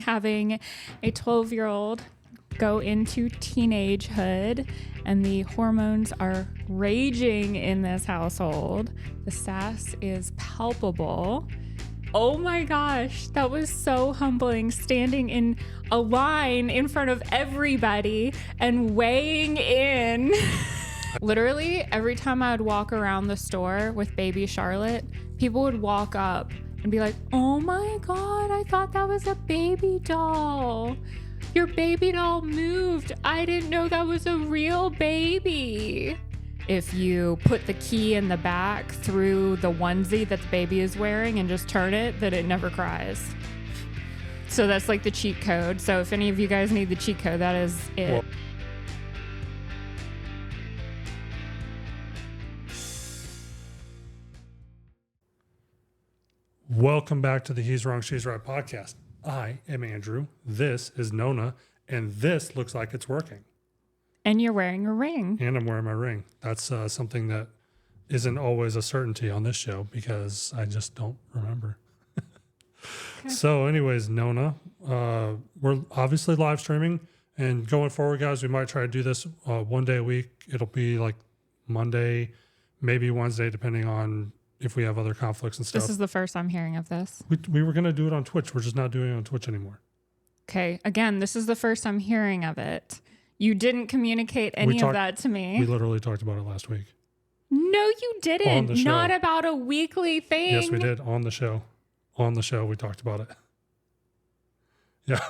Having a 12-year-old go into teenagehood and the hormones are raging in this household. The sass is palpable. Oh my gosh, that was so humbling, standing in a line in front of everybody and weighing in. Literally, every time I would walk around the store with baby Charlotte, people would walk up and be like, oh my God, I thought that was a baby doll. Your baby doll moved. I didn't know that was a real baby. If you put the key in the back through the onesie that the baby is wearing and just turn it, that it never cries. So that's like the cheat code. So if any of you guys need the cheat code, that is it. Well, welcome back to the He's Wrong, She's Right podcast. I am Andrew. This is Nona, and this looks like it's working. And you're wearing a ring. And I'm wearing my ring. That's something that isn't always a certainty on this show because I just don't remember. Okay. So anyways, Nona, we're obviously live streaming, and going forward, guys, we might try to do this one day a week. It'll be like Monday, maybe Wednesday, depending on if we have other conflicts and stuff. This is the first I'm hearing of this. We were going to do it on Twitch. We're just not doing it on Twitch anymore. Okay. Again, this is the first I'm hearing of it. You didn't communicate any of that to me. We literally talked about it last week. No, you didn't. On the show. Not about a weekly thing. Yes, we did. On the show. On the show, we talked about it. Yeah.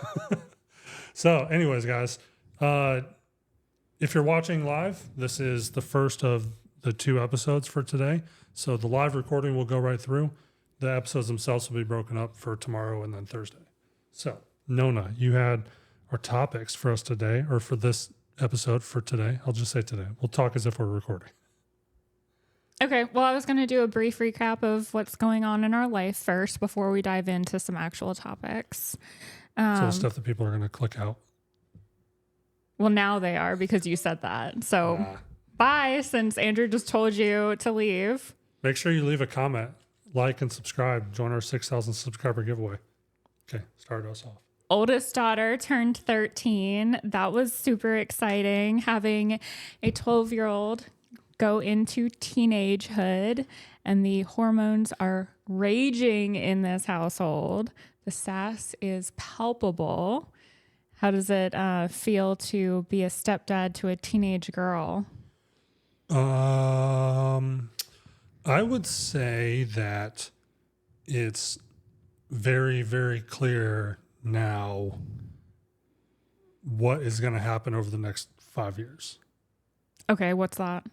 So anyways, guys, if you're watching live, this is the first of the 2 episodes for today. So the live recording will go right through. The episodes themselves will be broken up for tomorrow and then Thursday. So, Nona, you had our topics for us today, or for this episode for today. I'll just say today. We'll talk as if we're recording. Okay, well, I was going to do a brief recap of what's going on in our life first before we dive into some actual topics. So the stuff that people are going to click out. Well, now they are because you said that. So bye, since Andrew just told you to leave. Make sure you leave a comment, like, and subscribe. Join our 6,000 subscriber giveaway. Okay, start us off. Oldest daughter turned 13. That was super exciting. Having a 12-year-old go into teenagehood and the hormones are raging in this household. The sass is palpable. How does it feel to be a stepdad to a teenage girl? I would say that it's very, very clear now what is going to happen over the next 5 years. Okay, what's that?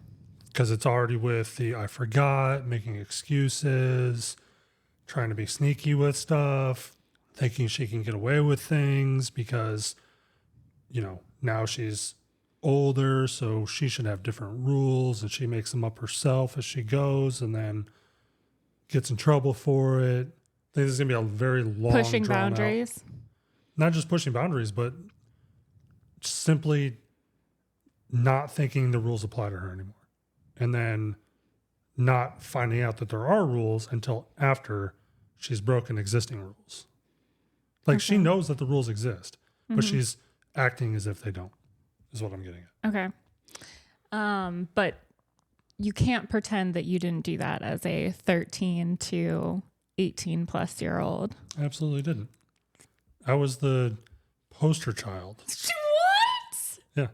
Because it's already with the I forgot, making excuses, trying to be sneaky with stuff, thinking she can get away with things because, you know, now she's older, so she should have different rules, and she makes them up herself as she goes and then gets in trouble for it. I think this is going to be a very long, pushing boundaries. Not just pushing boundaries, but simply not thinking the rules apply to her anymore. And then not finding out that there are rules until after she's broken existing rules. Like she knows that the rules exist, but she's acting as if they don't, is what I'm getting at. Okay. But you can't pretend that you didn't do that as a 13 to 18 plus year old. Absolutely didn't. I was the poster child. What? Yeah.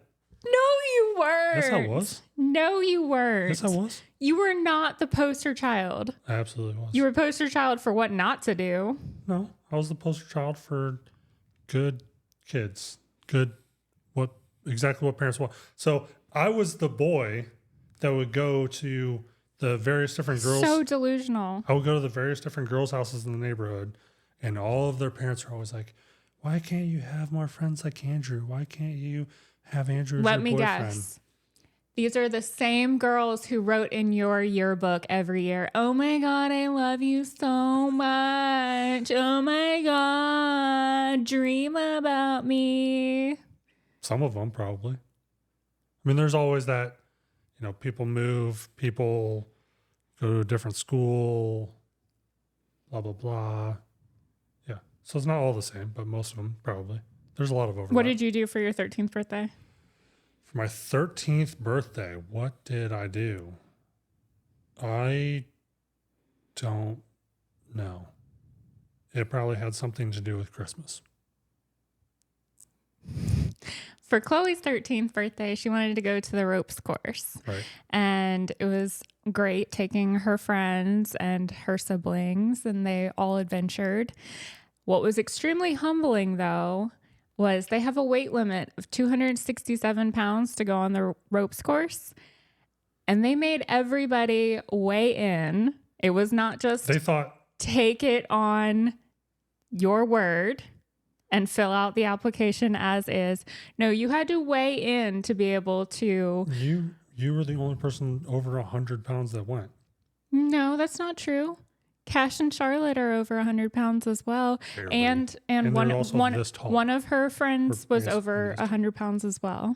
No, you weren't. Yes, I was. No, you weren't. Yes, I was. You were not the poster child. I absolutely was. You were poster child for what not to do. No, I was the poster child for good kids. Good, exactly what parents want. So I was the boy that would go to the various different girls. So delusional. I would go to the various different girls' houses in the neighborhood, and all of their parents are always like, why can't you have more friends like Andrew? Why can't you have Andrew as your boyfriend? Let me guess. These are the same girls who wrote in your yearbook every year, oh my God, I love you so much. Oh my God, dream about me. Some of them probably. I mean, there's always that, you know, people move, people go to a different school, blah, blah, blah. Yeah. So it's not all the same, but most of them probably. There's a lot of overlap. What did you do for your 13th birthday? For my 13th birthday, what did I do? I don't know. It probably had something to do with Christmas. For Chloe's 13th birthday, she wanted to go to the ropes course. Right. And it was great taking her friends and her siblings, and they all adventured. What was extremely humbling, though, was they have a weight limit of 267 pounds to go on the ropes course. And they made everybody weigh in. It was not just They thought, take it on your word and fill out the application as is. No, you had to weigh in to be able to. you were the only person over 100 pounds that went. No, that's not true. Cash and Charlotte are over 100 pounds as well. Barely. And they're also this tall. one of her friends was over 100 pounds as well.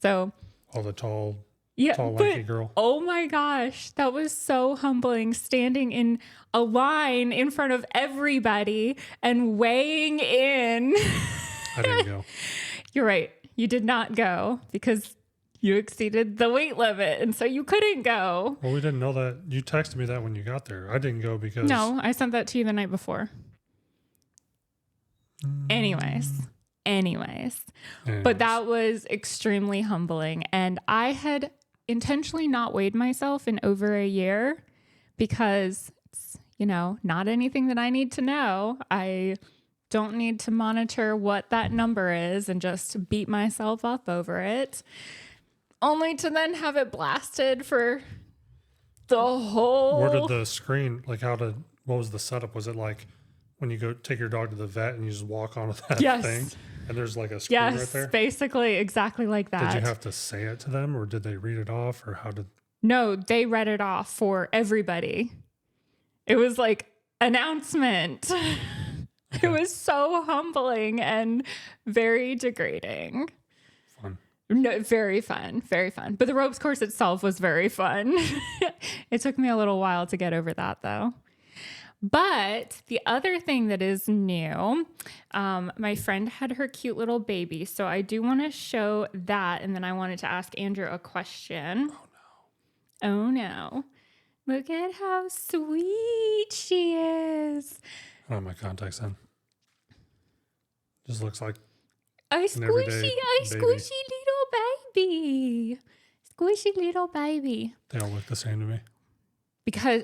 So, Oh, the tall, yeah, lanky girl. Oh my gosh, that was so humbling, standing in a line in front of everybody and weighing in. I didn't go. You're right. You did not go because you exceeded the weight limit, and so you couldn't go. Well, we didn't know that. You texted me that when you got there. I didn't go because... No, I sent that to you the night before. Anyways. But that was extremely humbling. And I had intentionally not weighed myself in over a year because it's, not anything that I need to know. I don't need to monitor what that number is and just beat myself up over it. Only to then have it blasted for the whole... Where did the screen, what was the setup? Was it like when you go take your dog to the vet and you just walk onto that thing? And there's like a screen right there? Yes, basically exactly like that. Did you have to say it to them or did they read it off or how did... No, they read it off for everybody. It was like announcement. Okay. It was so humbling and very degrading. Fun. No, very fun. But the ropes course itself was very fun. It took me a little while to get over that, though. But the other thing that is new, my friend had her cute little baby. So I do want to show that. And then I wanted to ask Andrew a question. Oh, no. Look at how sweet she is. I don't have my contacts in. Just looks like a squishy little baby. Squishy little baby. They all look the same to me.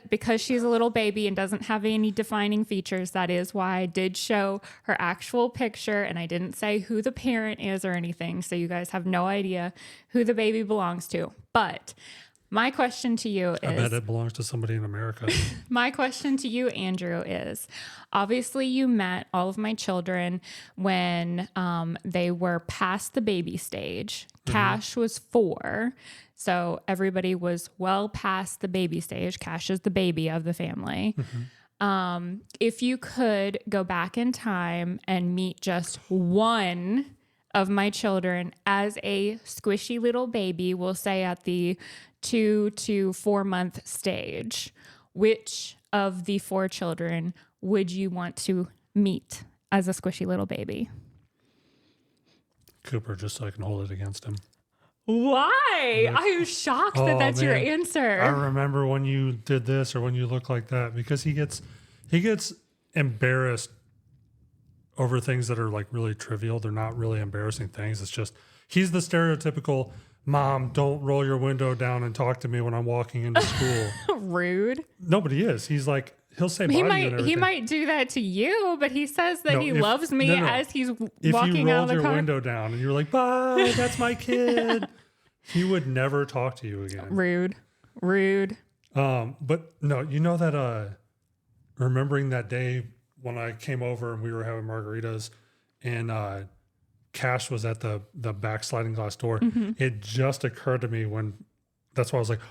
Because she's a little baby and doesn't have any defining features, that is why I did show her actual picture and I didn't say who the parent is or anything, so you guys have no idea who the baby belongs to. But my question to you is... I bet it belongs to somebody in America. My question to you, Andrew, is obviously you met all of my children when they were past the baby stage. Mm-hmm. Cash was 4. So everybody was well past the baby stage. Cash is the baby of the family. Mm-hmm. If you could go back in time and meet just one of my children as a squishy little baby, we'll say at the 2 to 4 month stage, which of the 4 children would you want to meet as a squishy little baby? Cooper, just so I can hold it against him. Why? I am shocked that that's your answer. I remember when you did this or when you look like that because he gets embarrassed over things that are like really trivial. They're not really embarrassing things. It's just he's the stereotypical mom, don't roll your window down and talk to me when I'm walking into school. Rude. Nobody is. He's like, he'll say bye to you and everything. He might do that to you, but he says that he loves me as he's walking out of the car. If you rolled your window down and you're like, bye, that's my kid, he would never talk to you again. Rude. But no, you know that remembering that day when I came over and we were having margaritas and Cash was at the back sliding glass door. Mm-hmm. It just occurred to me that's why I was like,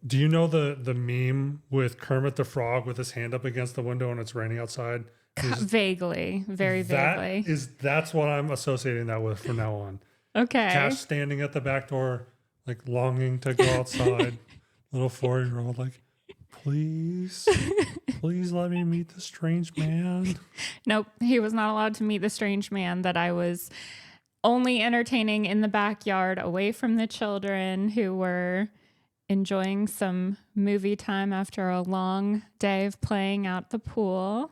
do you know the meme with Kermit the Frog with his hand up against the window and it's raining outside? Vaguely, very vaguely. That's what I'm associating that with from now on. Okay. Cash standing at the back door, like longing to go outside. Little 4-year-old, like, Please, please let me meet the strange man. Nope, he was not allowed to meet the strange man that I was only entertaining in the backyard away from the children who were enjoying some movie time after a long day of playing out the pool.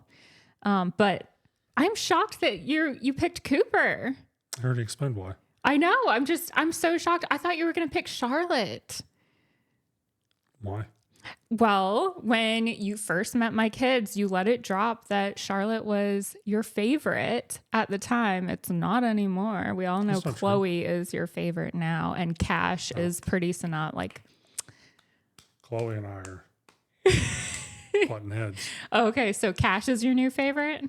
But I'm shocked that you picked Cooper. I already explained why. I know. I'm so shocked. I thought you were going to pick Charlotte. Why? Well, when you first met my kids, you let it drop that Charlotte was your favorite at the time. It's not anymore. We all know Chloe is your favorite now, and Cash is pretty not like. Chloe and I are button heads. Okay, so Cash is your new favorite?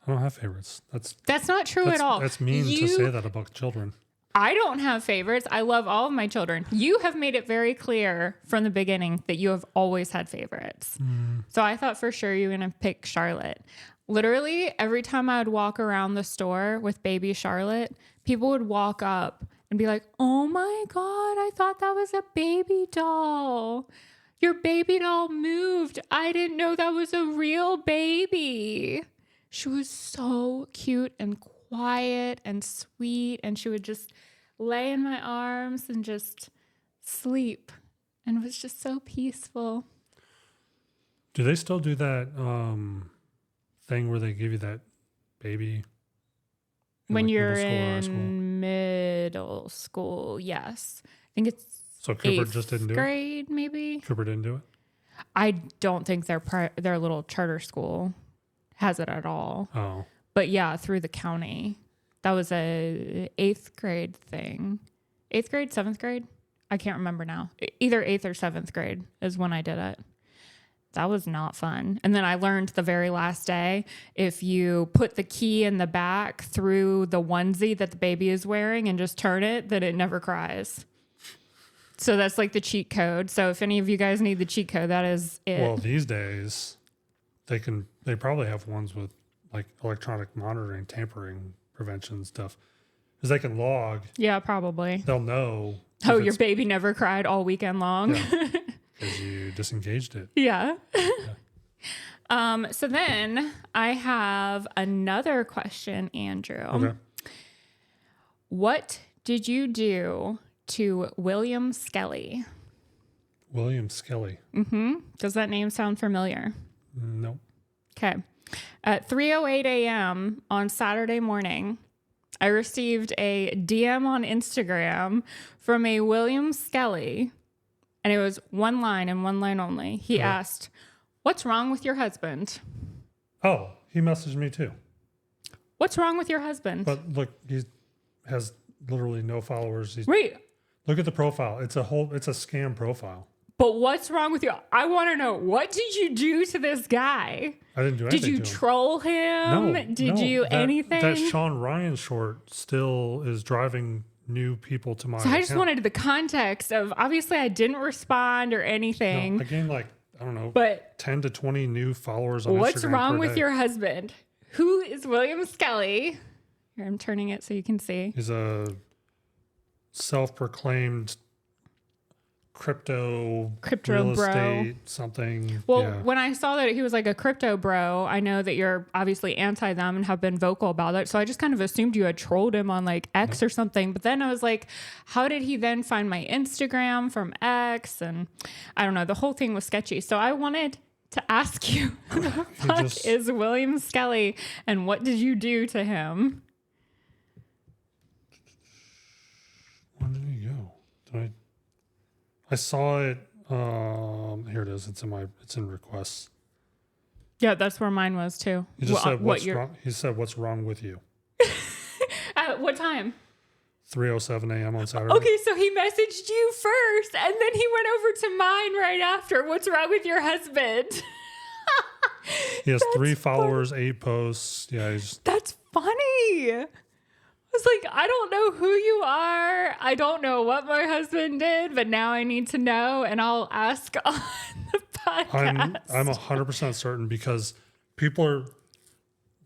I don't have favorites. That's not true at all. That's mean to say that about children. I don't have favorites. I love all of my children. You have made it very clear from the beginning that you have always had favorites. So I thought for sure you were going to pick Charlotte. Literally, every time I would walk around the store with baby Charlotte, people would walk up and be like, oh my God, I thought that was a baby doll. Your baby doll moved. I didn't know that was a real baby. She was so cute and quiet and sweet, and she would just lay in my arms and just sleep, and it was just so peaceful. Do they still do that thing where they give you that baby when you're in middle school? Yes, I think it's so Cooper just didn't do grade, maybe. Cooper didn't do it. I don't think their little charter school has it at all. Oh. But yeah, through the county. That was a 8th grade thing. 8th grade, 7th grade? I can't remember now. Either 8th or 7th grade is when I did it. That was not fun. And then I learned the very last day, if you put the key in the back through the onesie that the baby is wearing and just turn it, that it never cries. So that's like the cheat code. So if any of you guys need the cheat code, that is it. Well, these days, they probably have ones with like electronic monitoring, tampering prevention stuff, because they can log. Yeah, probably. They'll know. Oh, your baby never cried all weekend long. Because you disengaged it. Yeah. So then I have another question, Andrew. Okay. What did you do to William Skelly? William Skelly. Mm-hmm. Does that name sound familiar? No. Okay. At 3:08 a.m. on Saturday morning, I received a DM on Instagram from a William Skelly, and it was one line and one line only. He asked, "What's wrong with your husband?" Oh, he messaged me too. What's wrong with your husband? But look, he has literally no followers. Wait. Look at the profile. It's a scam profile. But what's wrong with you? I want to know, what did you do to this guy? I didn't do anything. Did you troll him? No. Did you anything? That Sean Ryan short still is driving new people to my account. I just wanted the context of, obviously I didn't respond or anything. No, I gained like, I don't know, but 10 to 20 new followers on Instagram. What's wrong with your husband? Who is William Skelly? Here, I'm turning it so you can see. He's a self-proclaimed crypto real bro estate something. Well, when I saw that he was like a crypto bro, I know that you're obviously anti them and have been vocal about it. So I just kind of assumed you had trolled him on like X or something. But then I was like, how did he then find my Instagram from X? And I don't know. The whole thing was sketchy. So I wanted to ask you, who the fuck is William Skelly and what did you do to him? Where did he go? I saw it. Here it is. It's in requests. Yeah, that's where mine was too. He just said, "What's wrong?" He said, "What's wrong with you?" At what time? 3:07 a.m. on Saturday. Okay, so he messaged you first, and then he went over to mine right after. What's wrong with your husband? He has 3 followers, 8 posts. Yeah, that's funny. I was like, I don't know who you are. I don't know what my husband did, but now I need to know, and I'll ask on the podcast. I'm 100% certain because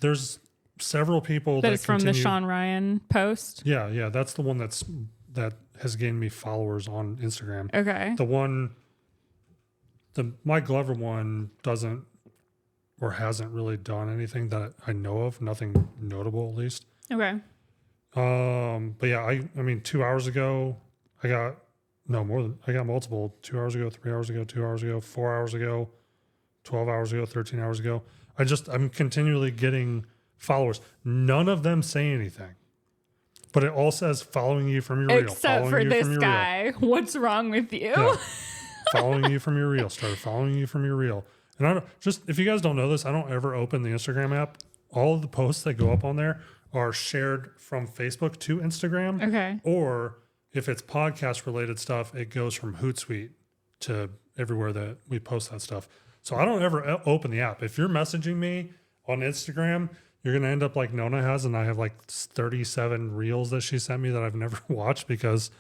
there's several people that is from the Sean Ryan post. Yeah, that's the one that has gained me followers on Instagram. Okay. The one The Mike Glover one doesn't or hasn't really done anything that I know of. Nothing notable, at least. Okay. But yeah, I mean, 2 hours ago, I got multiple 2 hours ago, 3 hours ago, 2 hours ago, 4 hours ago, 12 hours ago, 13 hours ago. I'm continually getting followers. None of them say anything, but it all says following you from your reel. Except for this guy. What's wrong with you? Yeah. Following you from your reel. Started following you from your reel. And if you guys don't know this, I don't ever open the Instagram app. All of the posts that go up on there are shared from Facebook to Instagram. Okay. Or if it's podcast related stuff, it goes from Hootsuite to everywhere that we post that stuff. So I don't ever open the app. If you're messaging me on Instagram, you're going to end up like Nona has, and I have like 37 reels that she sent me that I've never watched because...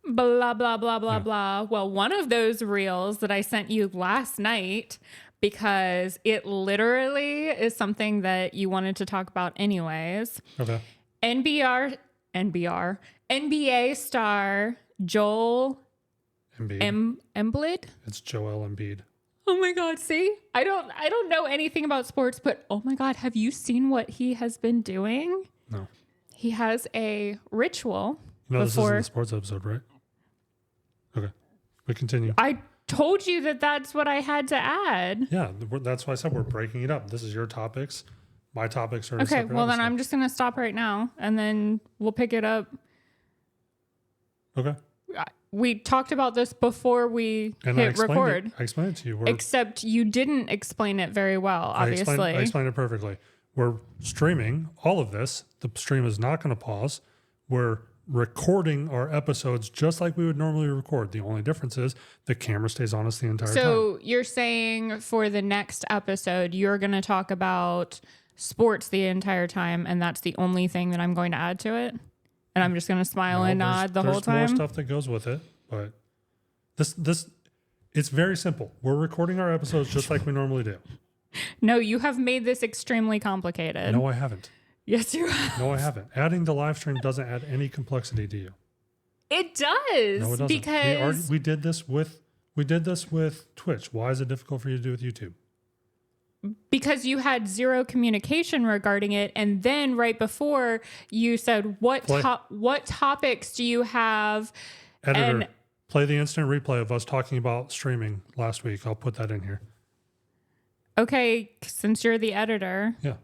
Blah, blah, blah, blah, blah. Well, one of those reels that I sent you last night, because it literally is something that you wanted to talk about anyways. Okay. NBA star Joel Embiid. It's Joel Embiid. Oh my God! See, I don't know anything about sports, but oh my God, have you seen what he has been doing? No. He has a ritual. No, this isn't a sports episode, right? Okay, we continue. I told you that that's what I had to add. Yeah, that's why I said we're breaking it up. This is your topics. My topics are okay. Well, then I'm just gonna stop right now, and then we'll pick it up. Okay. We talked about this before we hit record. I explained it to you. Except you didn't explain it very well, obviously. I explained it perfectly. We're streaming all of this. The stream is not going to pause. We're recording our episodes just like we would normally record. The only difference is the camera stays on us the entire time. So you're saying for the next episode, you're going to talk about sports the entire time, and that's the only thing that I'm going to add to it? And I'm just going to smile and nod the whole time? There's more stuff that goes with it, but it's very simple. We're recording our episodes just like we normally do. No, you have made this extremely complicated. No, I haven't. Yes, you have. No, I haven't. Adding the live stream doesn't add any complexity to you. It does. No, it doesn't. Because we did this with Twitch. Why is it difficult for you to do with YouTube? Because you had zero communication regarding it, and then right before you said, what topics do you have? Editor, and play the instant replay of us talking about streaming last week. I'll put that in here. Okay, since you're the editor. Yeah.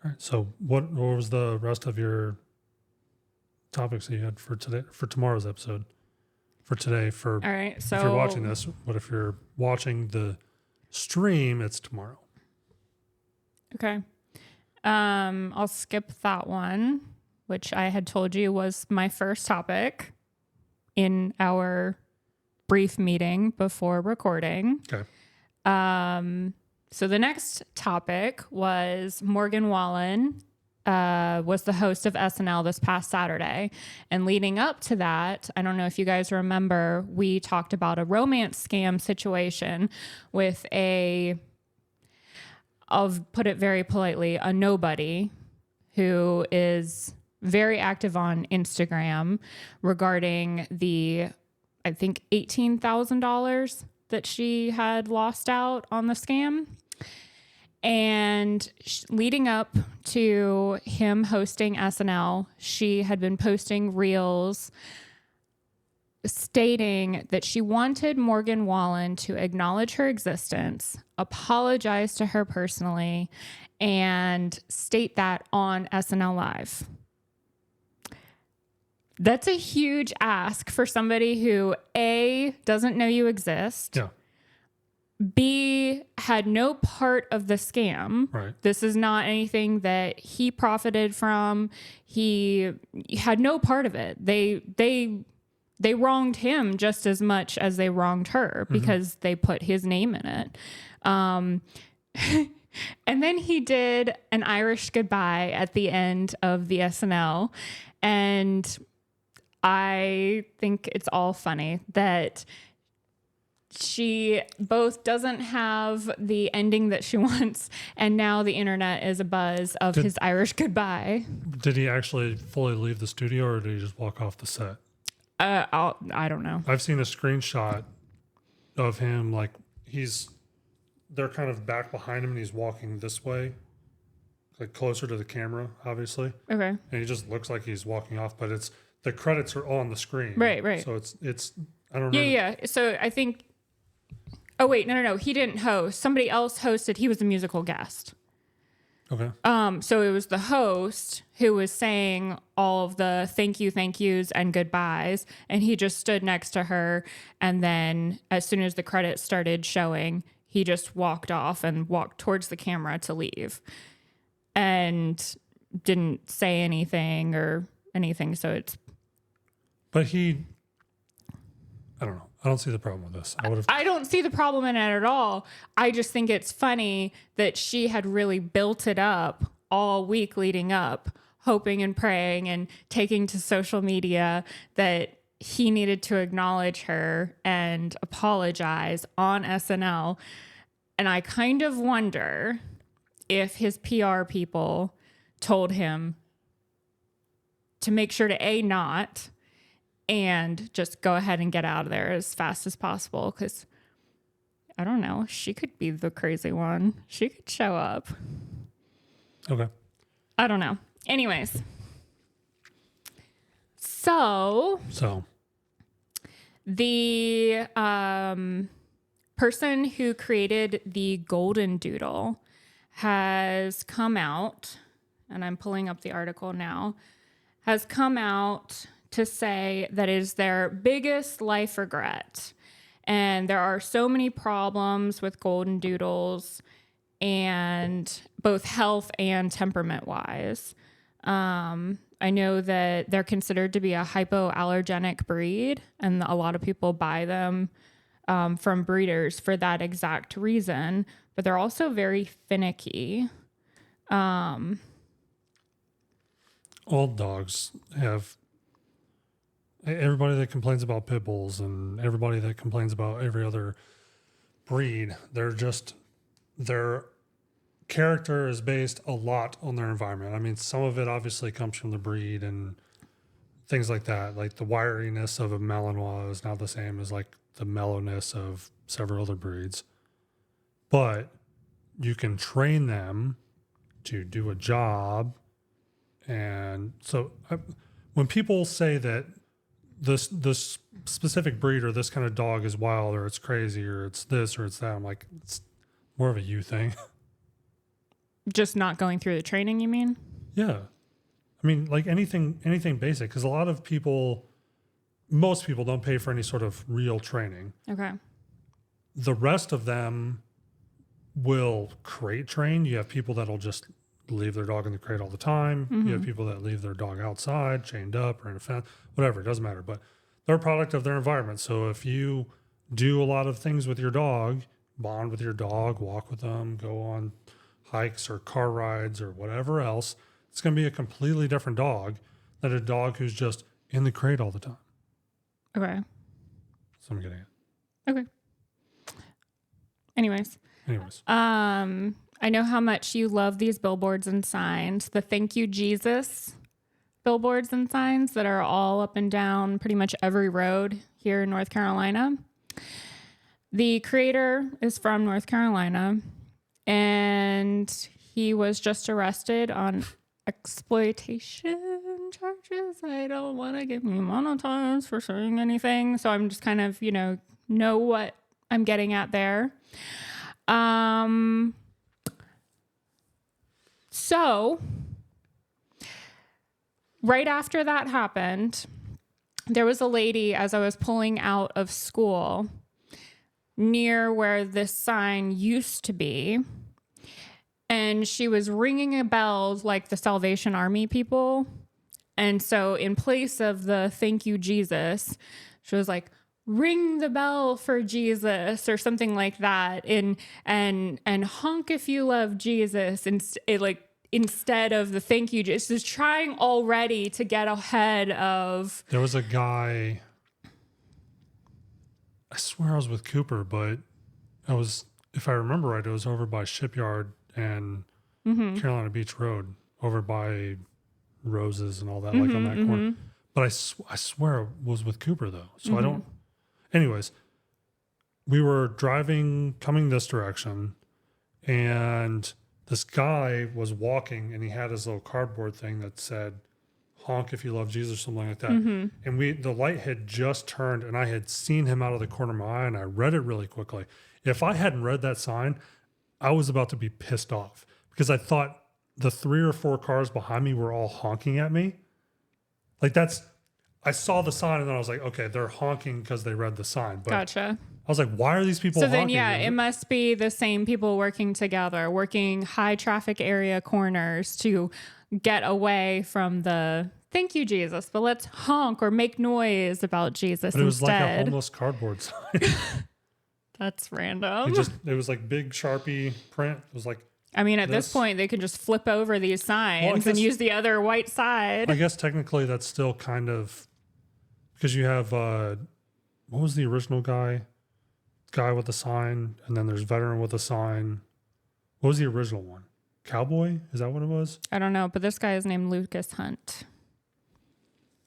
All right. So what was the rest of your topics that you had for today, for tomorrow's episode? For today, all right. So if you're watching this, but if you're watching the stream, it's tomorrow. Okay. I'll skip that one, which I had told you was my first topic in our brief meeting before recording. Okay. So the next topic was Morgan Wallen was the host of SNL this past Saturday. And leading up to that, I don't know if you guys remember, we talked about a romance scam situation with I'll put it very politely, a nobody who is very active on Instagram regarding the, I think, $18,000 that she had lost out on the scam. And leading up to him hosting SNL, she had been posting reels stating that she wanted Morgan Wallen to acknowledge her existence, apologize to her personally, and state that on SNL Live. That's a huge ask for somebody who, A, doesn't know you exist. Yeah. B, had no part of the scam. Right. This is not anything that he profited from. He had no part of it. They wronged him just as much as they wronged her because they put his name in it. And then he did an Irish goodbye at the end of the SNL. And I think it's all funny that she both doesn't have the ending that she wants, and now the internet is abuzz of his Irish goodbye. Did he actually fully leave the studio, or did he just walk off the set? I don't know. I've seen a screenshot of him, like they're kind of back behind him and he's walking this way, like closer to the camera, obviously. Okay. And he just looks like he's walking off, but the credits are on the screen. Right. So it's I don't know. Yeah. So I think, oh wait, no. He didn't host. Somebody else hosted. He was a musical guest. Okay. So it was the host who was saying all of the thank yous and goodbyes, and he just stood next to her, and then as soon as the credits started showing, he just walked off and walked towards the camera to leave and didn't say anything or anything. So it's... But I don't know. I don't see the problem with this. I don't see the problem in it at all. I just think it's funny that she had really built it up all week leading up, hoping and praying and taking to social media that he needed to acknowledge her and apologize on SNL. And I kind of wonder if his PR people told him to make sure to not, and just go ahead and get out of there as fast as possible. Because, I don't know, she could be the crazy one. She could show up. Okay. I don't know. Anyways. So the person who created the Golden Doodle has come out, and I'm pulling up the article now, has come out to say that it is their biggest life regret. And there are so many problems with Golden Doodles, and both health and temperament wise. I know that they're considered to be a hypoallergenic breed, and a lot of people buy them from breeders for that exact reason, but they're also very finicky. All dogs have... Everybody that complains about pit bulls and everybody that complains about every other breed, their character is based a lot on their environment. I mean, some of it obviously comes from the breed and things like that. Like the wiriness of a Malinois is not the same as like the mellowness of several other breeds. But you can train them to do a job. And so when people say that this specific breed or this kind of dog is wild or it's crazy or it's this or it's that, I'm like, it's more of a you thing. Just not going through the training, you mean? Yeah. I mean, like anything basic, because most people don't pay for any sort of real training. Okay. The rest of them will crate train. You have people that'll just leave their dog in the crate all the time. Mm-hmm. You have people that leave their dog outside, chained up or in a fence, whatever, it doesn't matter. But they're a product of their environment. So if you do a lot of things with your dog, bond with your dog, walk with them, go on hikes or car rides or whatever else, it's going to be a completely different dog than a dog who's just in the crate all the time. Okay. So I'm getting it. Okay. Anyways. I know how much you love these billboards and signs. The Thank You Jesus billboards and signs that are all up and down pretty much every road here in North Carolina. The creator is from North Carolina, and he was just arrested on exploitation charges. I don't want to get me monetized for saying anything, so I'm just kind of, know what I'm getting at there. So right after that happened, there was a lady, as I was pulling out of school, near where this sign used to be, and she was ringing a bell like the Salvation Army people. And so in place of the thank you, Jesus, she was like, ring the bell for Jesus or something like that. And honk if you love Jesus. And instead of the thank you, just is trying already to get ahead of. There was a guy, I swear I was with Cooper, but if I remember right, it was over by Shipyard and Carolina Beach Road, over by Roses and all that, like on that corner. But I swear it was with Cooper though. So I don't. Anyways, we were driving, coming this direction, and this guy was walking, and he had his little cardboard thing that said, honk if you love Jesus, something like that. Mm-hmm. And the light had just turned, and I had seen him out of the corner of my eye, and I read it really quickly. If I hadn't read that sign, I was about to be pissed off because I thought the 3 or 4 cars behind me were all honking at me. Like I saw the sign, and then I was like, okay, they're honking because they read the sign. But Gotcha. I was like, why are these people So honking? then, yeah, it must be the same people working together, working high traffic area corners to get away from the thank you, Jesus, but let's honk or make noise about Jesus but it was instead. like a homeless cardboard sign. That's random. It was like big Sharpie print. It was like, I mean, at this point, they could just flip over these signs and use the other white side. I guess technically that's still kind of, because you have, what was the original guy? Guy with the sign, and then there's veteran with a sign. What was the original one? Cowboy? Is that what it was? I don't know, but this guy is named Lucas Hunt.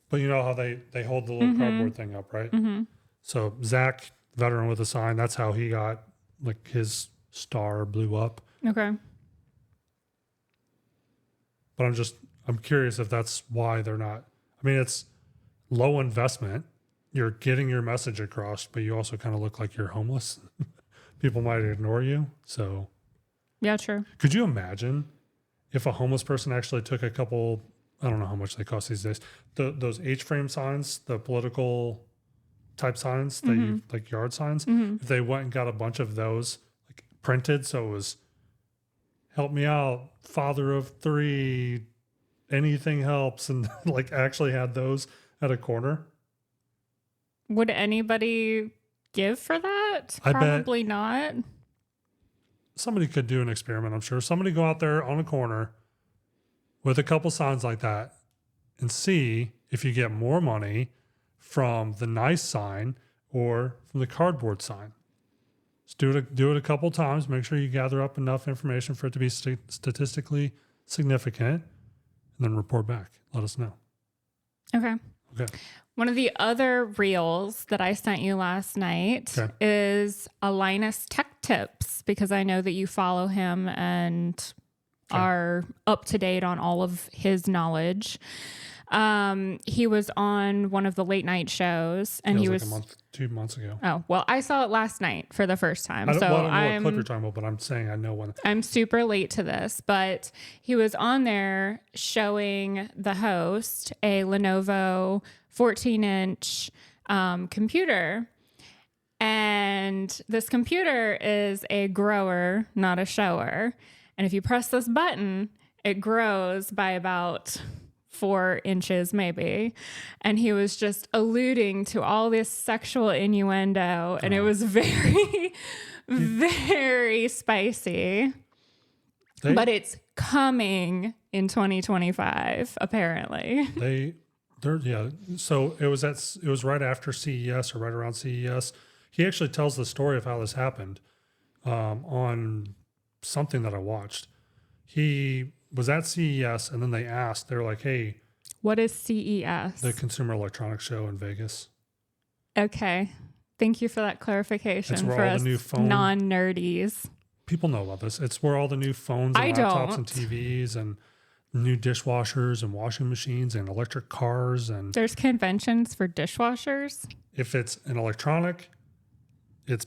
But you know how they hold the little cardboard thing up, right? Mm-hmm. So Zach, veteran with a sign, that's how he got, like, his star blew up. Okay. But I'm curious if that's why they're not. I mean, it's low investment. You're getting your message across, but you also kind of look like you're homeless. People might ignore you. So, yeah, true. Could you imagine if a homeless person actually took a couple, I don't know how much they cost these days, those H-frame signs, the political type signs, that you like yard signs, if they went and got a bunch of those like printed, so it was help me out, father of 3, anything helps, and like actually had those at a corner. Would anybody give for that? I Probably not. Somebody could do an experiment, I'm sure. Somebody go out there on a corner with a couple signs like that and see if you get more money from the nice sign or from the cardboard sign. Just do it a couple times. Make sure you gather up enough information for it to be statistically significant, and then report back. Let us know. Okay. Okay. One of the other reels that I sent you last night is Linus Tech Tips, because I know that you follow him and are up to date on all of his knowledge. He was on one of the late night shows, and he was like 2 months ago. Oh, well, I saw it last night for the first time. I don't know what clip you're talking about, but I'm saying I know one. I'm super late to this, but he was on there showing the host a Lenovo 14-inch computer. And this computer is a grower, not a shower. And if you press this button, it grows by about 4 inches maybe. And he was just alluding to all this sexual innuendo, and it was very, very spicy. But it's coming in 2025, apparently. So it was right after CES or right around CES. He actually tells the story of how this happened on something that I watched. He was at CES, and then they're like, hey, what is CES? The Consumer Electronics Show in Vegas. Okay. Thank you for that clarification for us non-nerdies. People know about this. It's where all the new phones and laptops and TVs and new dishwashers and washing machines and electric cars. And there's conventions for dishwashers. If it's an electronic, it's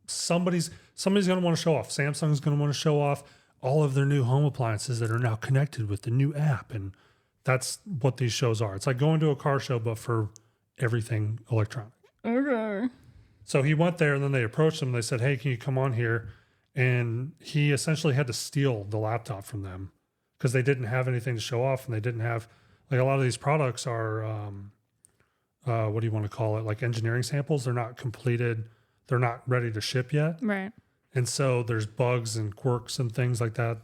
somebody's going to want to show off. Samsung's going to want to show off all of their new home appliances that are now connected with the new app. And that's what these shows are. It's like going to a car show, but for everything electronic. Okay. So he went there, and then they approached him. They said, hey, can you come on here? And he essentially had to steal the laptop from them because they didn't have anything to show off. And they didn't have, like, a lot of these products are, what do you want to call it? Like engineering samples. They're not completed. They're not ready to ship yet. Right. And so there's bugs and quirks and things like that.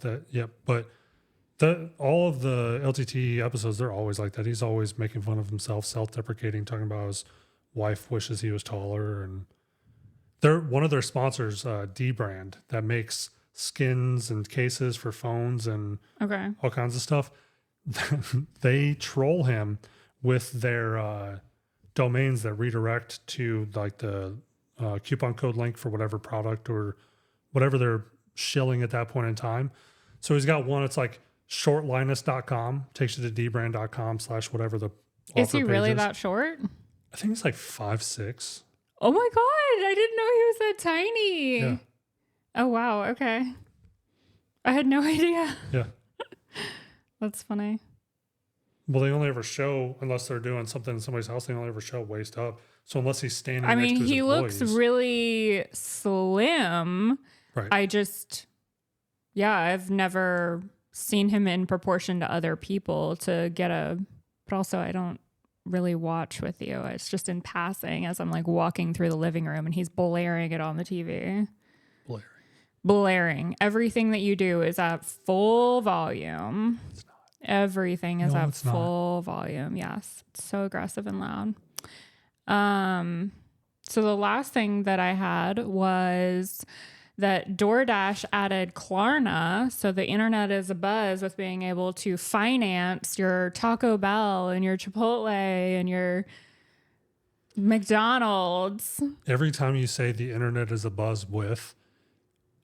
But all of the LTT episodes, they're always like that. He's always making fun of himself, self-deprecating, talking about his wife wishes he was taller. And they're one of their sponsors, D-Brand, that makes skins and cases for phones and all kinds of stuff. They troll him with their domains that redirect to like the coupon code link for whatever product or whatever they're shilling at that point in time. So he's got one. It's like shortlinus.com, takes you to dbrand.com/whatever the Is he offer really page is. that short? I think it's like 5'6". Oh my God. I didn't know he was that tiny. Yeah. Oh, wow. Okay. I had no idea. Yeah. That's funny. Well, they only ever show, unless they're doing something in somebody's house, they only ever show waist up. So unless he's standing I next mean, to his he employees, looks really slim. right. I've never seen him in proportion to other people but also I don't really watch with you. It's just in passing as I'm like walking through the living room and he's blaring it on the TV. Blaring. Everything that you do is at full volume. It's not. Everything is at it's not. full volume. Yes. It's so aggressive and loud. So the last thing that I had was that DoorDash added Klarna. So the internet is abuzz with being able to finance your Taco Bell and your Chipotle and your McDonald's. Every time you say the internet is abuzz with,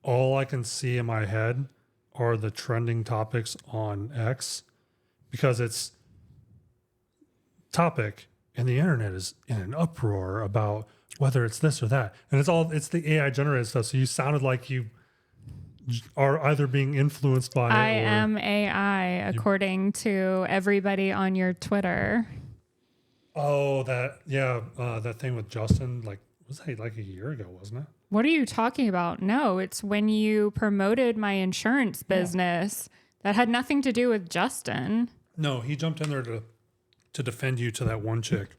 all I can see in my head are the trending topics on X, because it's topic and the internet is in an uproar about whether it's this or that. And it's the AI generated stuff. So you sounded like you are either being influenced by I it or am AI, according to everybody on your Twitter. that thing with Justin, like, was that like a year ago, wasn't it? What are you talking about? No, it's when you promoted my insurance business. That had nothing to do with Justin. No, he jumped in there to defend you to that one chick.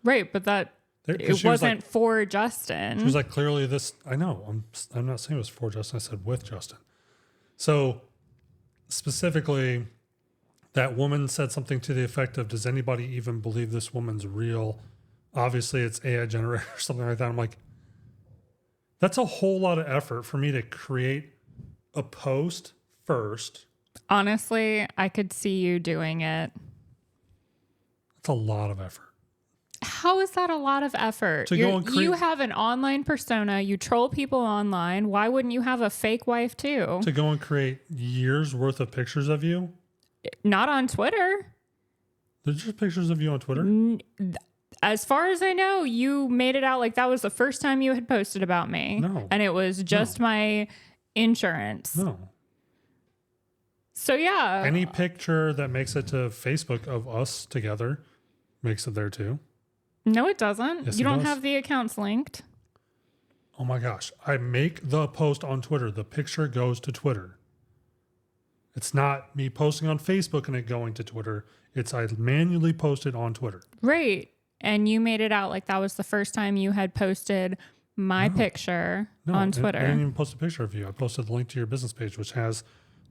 Right, but it wasn't for Justin. She was like, clearly this, I know, I'm not saying it was for Justin, I said with Justin. So specifically, that woman said something to the effect of, does anybody even believe this woman's real? Obviously it's AI generated or something like that. I'm like, that's a whole lot of effort for me to create a post first. Honestly, I could see you doing it. That's a lot of effort. How is that a lot of effort? You have an online persona. You troll people online. Why wouldn't you have a fake wife too? To go and create years worth of pictures of you? Not on Twitter. There's just pictures of you on Twitter? As far as I know, you made it out like that was the first time you had posted about me. No. And it was just my insurance. No. So yeah. Any picture that makes it to Facebook of us together makes it there too. No, it doesn't. Yes, you it don't does. have the accounts linked. Oh my gosh. I make the post on Twitter. The picture goes to Twitter. It's not me posting on Facebook and it going to Twitter. It's I manually posted on Twitter. Right. And you made it out like that was the first time you had posted my picture on Twitter. I didn't even post a picture of you. I posted the link to your business page, which has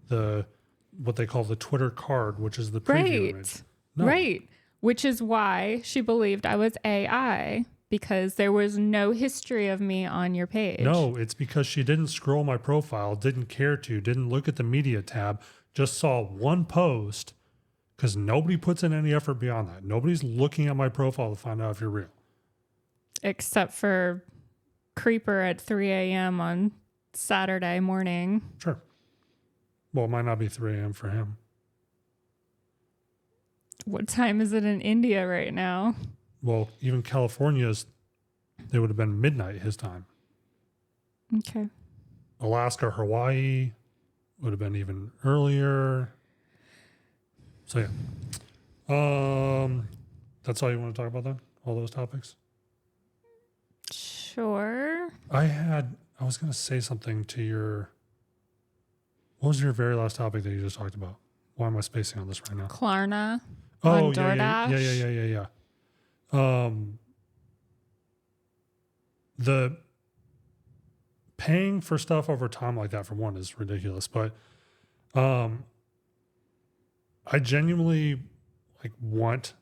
what they call the Twitter card, which is the preview image. No. Right. Which is why she believed I was AI, because there was no history of me on your page. No, it's because she didn't scroll my profile, didn't care to, didn't look at the media tab, just saw one post, because nobody puts in any effort beyond that. Nobody's looking at my profile to find out if you're real. Except for Creeper at 3 a.m. on Saturday morning. Sure. Well, it might not be 3 a.m. for him. What time is it in India right now? Well, even California's, they would have been midnight his time. Okay. Alaska, Hawaii would have been even earlier. So yeah. That's all you want to talk about then? All those topics? Sure. I was going to say something to what was your very last topic that you just talked about? Why am I spacing on this right now? Klarna. On DoorDash. Yeah. The paying for stuff over time like that, for one, is ridiculous. But I genuinely want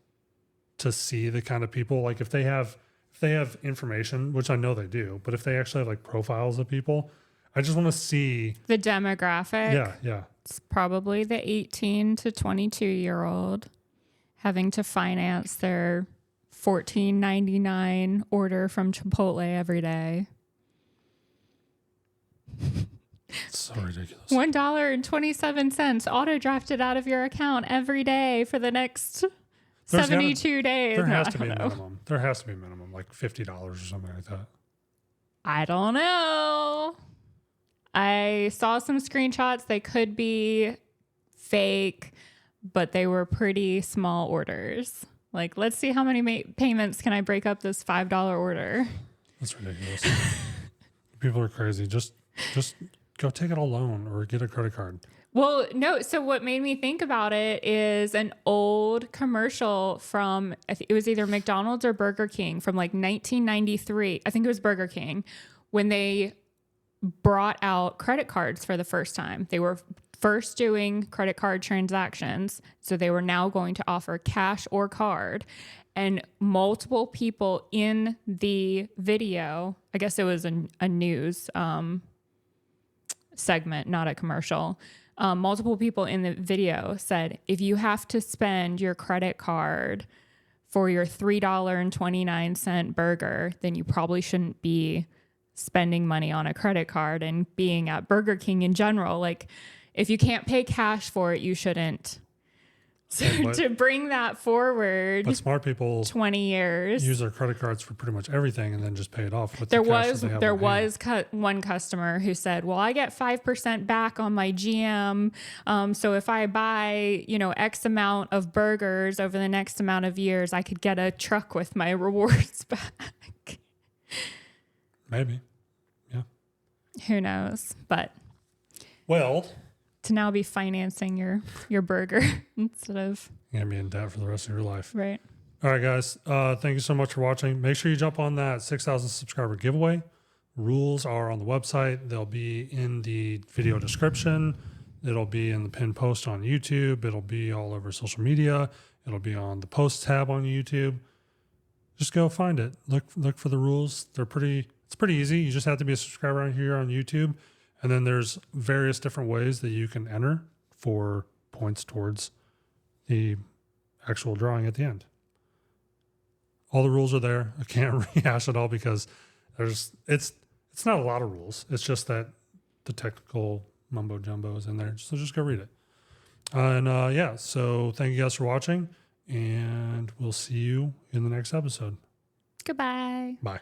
to see the kind of people, like if they have information, which I know they do, but if they actually have like profiles of people, I just want to see the demographic. Yeah. It's probably the 18 to 22 year old having to finance their $14.99 order from Chipotle every day. It's so ridiculous. $1.27 auto drafted out of your account every day for the next 72 days. There has to be a minimum. There has to be a minimum, like $50 or something like that. I don't know. I saw some screenshots. They could be fake, but they were pretty small orders. Like, let's see how many payments can I break up this $5 order. That's ridiculous. People are crazy. Just go take it a loan or get a credit card. Well, no. So what made me think about it is an old commercial from, it was either McDonald's or Burger King from like 1993. I think it was Burger King when they brought out credit cards for the first time. They were first doing credit card transactions. So they were now going to offer cash or card. And multiple people in the video, I guess it was a news segment, not a commercial. Multiple people in the video said, if you have to spend your credit card for your $3.29 burger, then you probably shouldn't be spending money on a credit card and being at Burger King in general. Like, if you can't pay cash for it, you shouldn't. So to bring that forward, but smart people 20 years use their credit cards for pretty much everything and then just pay it off with there was one customer who said, well, I get 5% back on my GM. So if I buy, X amount of burgers over the next amount of years, I could get a truck with my rewards back. Maybe. Yeah. Who knows? But well, to now be financing your burger instead of... You're going to be in debt for the rest of your life. Right. All right, guys. Thank you so much for watching. Make sure you jump on that 6,000 subscriber giveaway. Rules are on the website. They'll be in the video description. It'll be in the pinned post on YouTube. It'll be all over social media. It'll be on the post tab on YouTube. Just go find it. Look for the rules. It's pretty easy. You just have to be a subscriber here on YouTube. And then there's various different ways that you can enter for points towards the actual drawing at the end. All the rules are there. I can't rehash it all because it's not a lot of rules. It's just that the technical mumbo jumbo is in there. So just go read it. And so thank you guys for watching, and we'll see you in the next episode. Goodbye. Bye.